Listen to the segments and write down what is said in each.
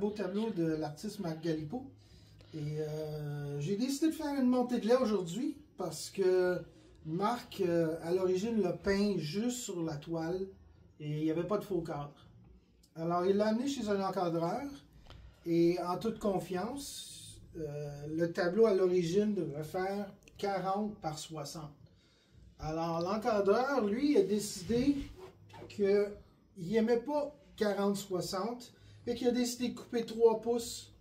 beau tableau de l'artiste Marc Galipeau. Et j'ai décidé de faire une montée de lait aujourd'hui parce que Marc, à l'origine, l'a peint juste sur la toile et il n'y avait pas de faux cadre. Alors, il l'a amené chez un encadreur et en toute confiance, le tableau à l'origine devait faire 40 par 60. Alors, l'encadreur, lui, a décidé qu'il n'aimait pas 40-60 et qu'il a décidé de couper 3 pouces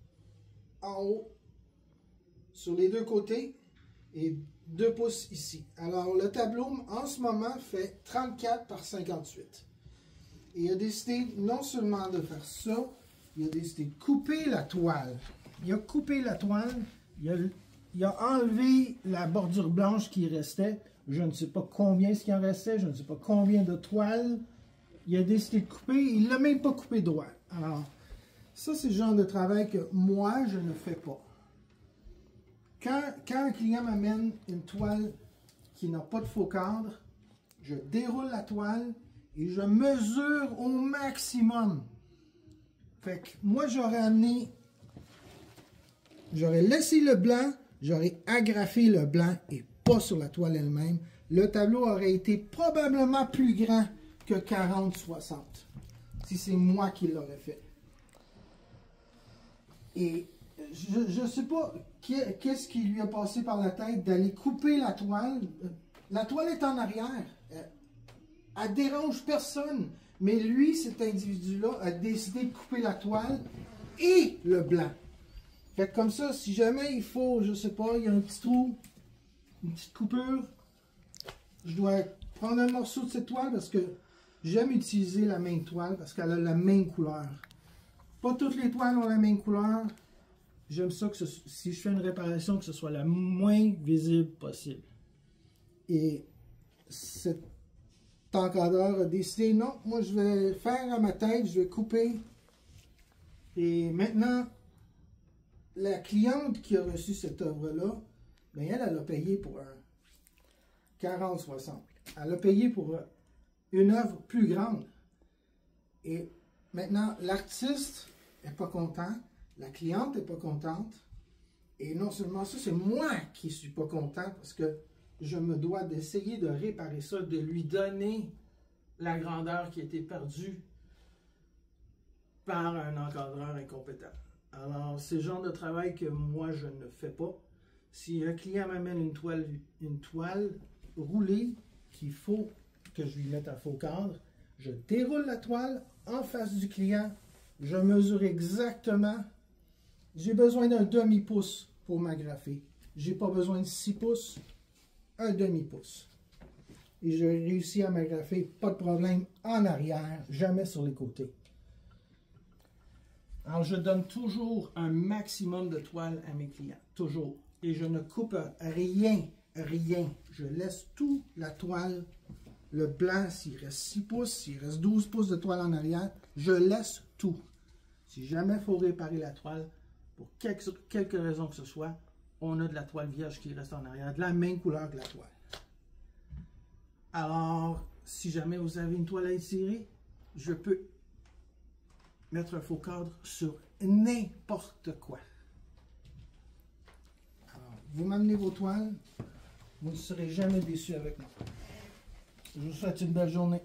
en haut sur les deux côtés et 2 pouces ici. Alors, le tableau, en ce moment, fait 34 par 58. Et il a décidé non seulement de faire ça, il a décidé de couper la toile. Il a coupé la toile, il a enlevé la bordure blanche qui restait. Je ne sais pas combien ce qui en restait, je ne sais pas combien de toiles. Il a décidé de couper, il ne l'a même pas coupé droit. Alors, ça c'est le genre de travail que moi je ne fais pas. Quand un client m'amène une toile qui n'a pas de faux cadre, je déroule la toile et je mesure au maximum. Fait que moi j'aurais laissé le blanc, j'aurais agrafé le blanc et pas sur la toile elle-même. Le tableau aurait été probablement plus grand que 40-60, si c'est moi qui l'aurais fait. Et je ne sais pas qu'est-ce qui lui a passé par la tête d'aller couper la toile. La toile est en arrière. Elle dérange personne. Mais lui, cet individu-là, a décidé de couper la toile et le blanc. Fait que comme ça, si jamais il faut, je sais pas, il y a un petit trou, une petite coupure, je dois prendre un morceau de cette toile parce que j'aime utiliser la même toile parce qu'elle a la même couleur. Pas toutes les toiles ont la même couleur. J'aime ça que si je fais une réparation, que ce soit la moins visible possible. Et cet encadreur a décidé, non, moi je vais faire à ma tête, je vais couper. Et maintenant, la cliente qui a reçu cette œuvre-là, ben elle a payé pour un 40-60. Elle a payé pour une œuvre plus grande. Et maintenant, l'artiste n'est pas content, la cliente n'est pas contente. Et non seulement ça, c'est moi qui ne suis pas content parce que je me dois d'essayer de réparer ça, de lui donner la grandeur qui a été perdue par un encadreur incompétent. Alors, c'est le genre de travail que moi, je ne fais pas. Si un client m'amène une toile roulée qu'il faut que je lui mette un faux cadre, je déroule la toile en face du client, je mesure exactement. J'ai besoin d'un demi-pouce pour m'agrafer. J'ai pas besoin de 6 pouces, un demi-pouce. Et je réussis à m'agrafer, pas de problème, en arrière, jamais sur les côtés. Alors, je donne toujours un maximum de toile à mes clients, toujours. Et je ne coupe rien, rien. Je laisse toute la toile, le blanc, s'il reste 6 pouces, s'il reste 12 pouces de toile en arrière, je laisse tout. Si jamais il faut réparer la toile, pour quelque raison que ce soit, on a de la toile vierge qui reste en arrière, de la même couleur que la toile. Alors, si jamais vous avez une toile à étirer, je peux mettre un faux cadre sur n'importe quoi. Alors, vous m'amenez vos toiles, vous ne serez jamais déçus avec moi. Je vous souhaite une belle journée.